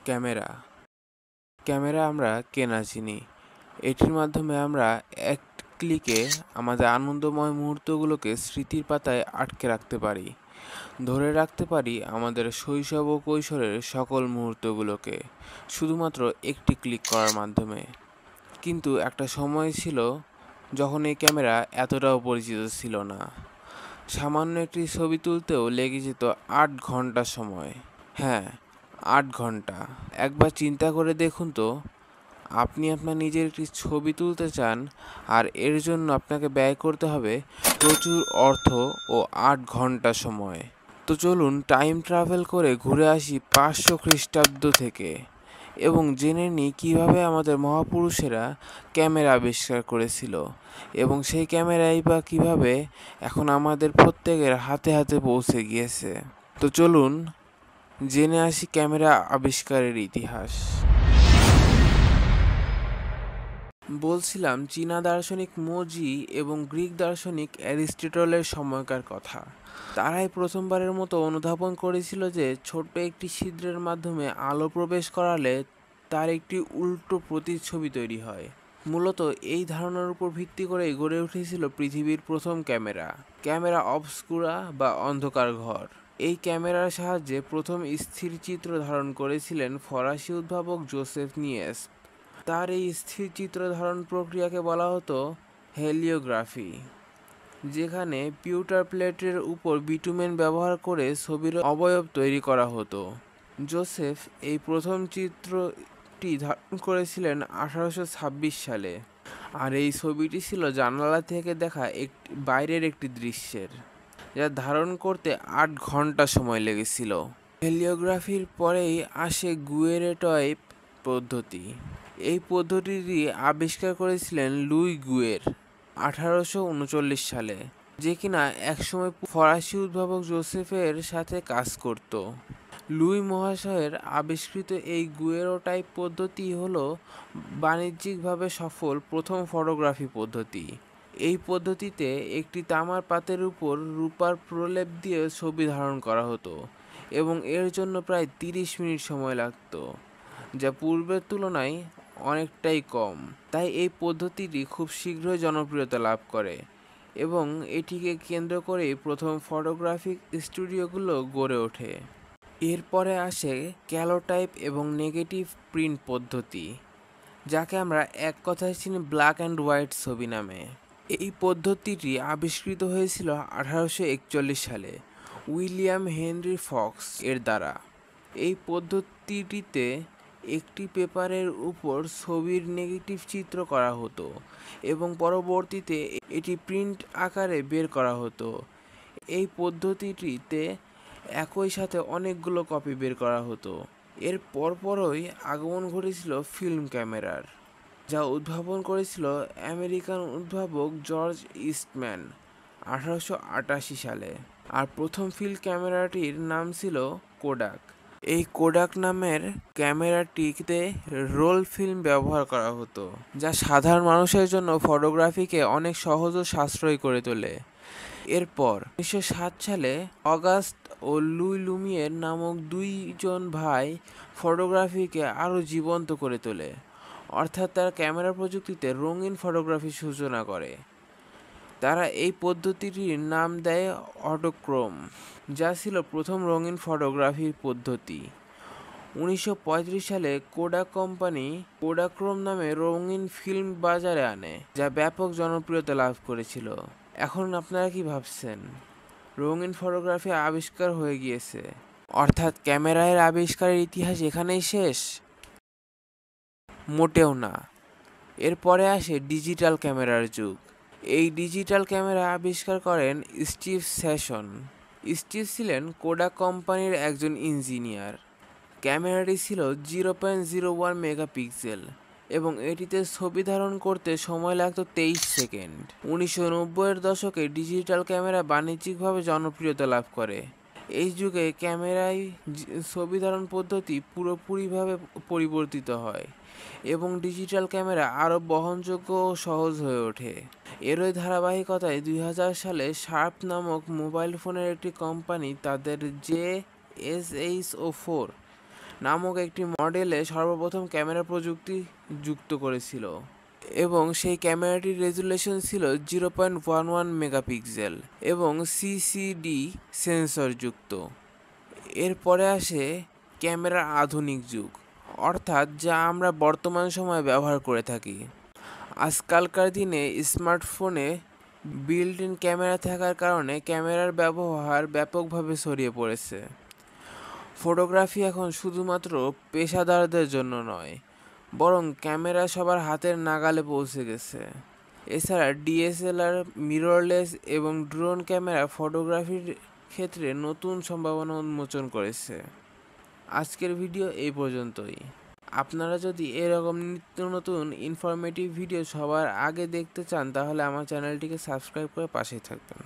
Camera camera আমরা কেনা চিনি। এটির মাধ্যমে আমরা এক ক্লিকে আমাদের আনন্দময় মুহূর্তগুলোকে স্মৃতির পাতায় আটকে রাখতে পারি, ধরে রাখতে পারি আমাদের শৈশব ও কৈশোরের সকল মুহূর্তগুলোকে শুধুমাত্র একটি ক্লিক করার মাধ্যমে। কিন্তু একটা সময় ছিল যখন এই ক্যামেরা এতটাও পরিচিত ছিল না। সামান্য একটি ছবি তুলতেও লেগে যেত 8 ঘন্টা সময়। হ্যাঁ, 8 ঘন্টা। একবার চিন্তা করে দেখুন তো, আপনি আপনার নিজের একটি ছবি তুলতে চান আর এর জন্য আপনাকে ব্যয় করতে হবে প্রচুর অর্থ ও 8 ঘন্টা সময়। তো চলুন টাইম ট্রাভেল করে ঘুরে আসি 500 খ্রিস্টাব্দ থেকে এবং জেনে নিই কীভাবে আমাদের মহাপুরুষেরা ক্যামেরা আবিষ্কার করেছিল এবং সেই ক্যামেরাই বা কীভাবে এখন আমাদের প্রত্যেকের হাতে হাতে পৌঁছে গিয়েছে। তো চলুন জেনে আসি ক্যামেরা আবিষ্কারের ইতিহাস। বলছিলাম চীনা দার্শনিক মোজি এবং গ্রিক দার্শনিক অ্যারিস্টটলের সময়কার কথা। তারাই প্রথমবারের মতো অনুধাবন করেছিল যে ছোট্ট একটি ছিদ্রের মাধ্যমে আলো প্রবেশ করালে তার একটি উল্টো প্রতিচ্ছবি তৈরি হয়। মূলত এই ধারণার উপর ভিত্তি করেই গড়ে উঠেছিল পৃথিবীর প্রথম ক্যামেরা অবস্কুরা বা অন্ধকার ঘর। এই ক্যামেরার সাহায্যে প্রথম স্থির চিত্র ধারণ করেছিলেন ফরাসি উদ্ভাবক জোসেফ নিয়েস। তার এই স্থির চিত্র ধারণ প্রক্রিয়াকে বলা হতো হেলিওগ্রাফি, যেখানে পিউটার প্লেটের উপর বিটুমেন ব্যবহার করে ছবির অবয়ব তৈরি করা হতো। জোসেফ এই প্রথম চিত্রটি ধারণ করেছিলেন 1826 সালে, আর এই ছবিটি ছিল জানালা থেকে দেখা বাইরের একটি দৃশ্যের, যা ধারণ করতে 8 ঘন্টা সময় লেগেছিল। হেলিওগ্রাফির পরেই আসে গুয়েরেটয়েপ পদ্ধতি। এই পদ্ধতিটি আবিষ্কার করেছিলেন লুই গুয়ের 1839 সালে, যে কিনা একসময় ফরাসি উদ্ভাবক জোসেফের সাথে কাজ করত। লুই মহাশয়ের আবিষ্কৃত এই গুয়েরোটাইপ পদ্ধতি হল বাণিজ্যিকভাবে সফল প্রথম ফটোগ্রাফি পদ্ধতি। এই পদ্ধতিতে একটি তামার পাতের উপর রূপার প্রলেপ দিয়ে ছবি ধারণ করা হতো এবং এর জন্য প্রায় 30 মিনিট সময় লাগত, যা পূর্বের তুলনায় অনেকটাই কম। তাই এই পদ্ধতিটি খুব শীঘ্রই জনপ্রিয়তা লাভ করে এবং এটিকে কেন্দ্র করেই প্রথম ফটোগ্রাফিক স্টুডিওগুলো গড়ে ওঠে। এরপরে আসে ক্যালোটাইপ এবং নেগেটিভ প্রিন্ট পদ্ধতি, যাকে আমরা এক কথায় চিনি ব্ল্যাক অ্যান্ড হোয়াইট ছবি নামে। এই পদ্ধতিটি আবিষ্কৃত হয়েছিল 1841 সালে উইলিয়াম হেনরি ফক্স এর দ্বারা। এই পদ্ধতিটিতে একটি পেপারের উপর ছবির নেগেটিভ চিত্র করা হতো এবং পরবর্তীতে এটি প্রিন্ট আকারে বের করা হতো। এই পদ্ধতিটিতে একই সাথে অনেকগুলো কপি বের করা হতো। এর পরপরই আগমন ঘটেছিল ফিল্ম ক্যামেরার, যা উদ্ভাবন করেছিল আমেরিকান উদ্ভাবক জর্জ ইস্টম্যান 1888 সালে। আর প্রথম ফিল্ম ক্যামেরাটির নাম ছিল কোডাক। এই কোডাক নামের ক্যামেরাটিতে রোল ফিল্ম ব্যবহার করা হতো, যা সাধারণ মানুষের জন্য ফটোগ্রাফিকে অনেক সহজ ও সাশ্রয়ী করে তোলে। এরপর 1907 সালে অগাস্ট ও লুই লুমিয়ের নামক দুইজন ভাই ফটোগ্রাফিকে আরও জীবন্ত করে তোলে, অর্থাৎ তারা ক্যামেরা প্রযুক্তিতে রঙিন ফটোগ্রাফির সূচনা করে। তারা এই পদ্ধতিটির নাম দেয় অটোক্রোম, যা ছিল প্রথম রঙিন ফটোগ্রাফির পদ্ধতি। 1935 সালে কোডাক কোম্পানি কোডাক্রোম নামে রঙিন ফিল্ম বাজারে আনে, যা ব্যাপক জনপ্রিয়তা লাভ করেছিল। এখন আপনারা কি ভাবছেন? রঙিন ফটোগ্রাফি আবিষ্কার হয়ে গিয়েছে, অর্থাৎ ক্যামেরার আবিষ্কারের ইতিহাস এখানেই শেষ? মোটেও না। এরপরে আসে ডিজিটাল ক্যামেরার যুগ। এই ডিজিটাল ক্যামেরা আবিষ্কার করেন স্টিভ স্যাসন। স্টিভ ছিলেন কোডাক কোম্পানির একজন ইঞ্জিনিয়ার। ক্যামেরাটি ছিল 0.01 মেগাপিক্সেল এবং এটিতে ছবি ধারণ করতে সময় লাগত 23 সেকেন্ড। 1990-এর দশকে ডিজিটাল ক্যামেরা বাণিজ্যিকভাবে জনপ্রিয়তা লাভ করে। এই যুগে ক্যামেরায় ছবি ধারণ পদ্ধতি পুরোপুরিভাবে পরিবর্তিত হয় এবং ডিজিটাল ক্যামেরা আরও বহনযোগ্য ও সহজ হয়ে ওঠে। এরই ধারাবাহিকতায় 2000 সালে শার্প নামক মোবাইল ফোনের একটি কোম্পানি তাদের JSH-04 নামক একটি মডেলে সর্বপ্রথম ক্যামেরা প্রযুক্তি যুক্ত করেছিল এবং সেই ক্যামেরাটির রেজুলেশন ছিল 0.11 মেগাপিক্সেল এবং সিসিডি সেন্সর যুক্ত। এরপরে আসে ক্যামেরার আধুনিক যুগ, অর্থাৎ যা আমরা বর্তমান সময়ে ব্যবহার করে থাকি। আজকালকার দিনে স্মার্টফোনে বিল্ট ইন ক্যামেরা থাকার কারণে ক্যামেরার ব্যবহার ব্যাপকভাবে ছড়িয়ে পড়েছে। ফটোগ্রাফি এখন শুধুমাত্র পেশাদারদের জন্য নয়, বরং ক্যামেরা সবার হাতের নাগালে পৌঁছে গেছে। এছাড়া ডিএসএলআর, মিররলেস এবং ড্রোন ক্যামেরা ফটোগ্রাফির ক্ষেত্রে নতুন সম্ভাবনা উন্মোচন করেছে। আজকের ভিডিও এই পর্যন্তই। আপনারা যদি এরকম নিত্য নতুন ইনফরমেটিভ ভিডিও সবার আগে দেখতে চান তাহলে আমার চ্যানেলটিকে সাবস্ক্রাইব করে পাশেই থাকবেন।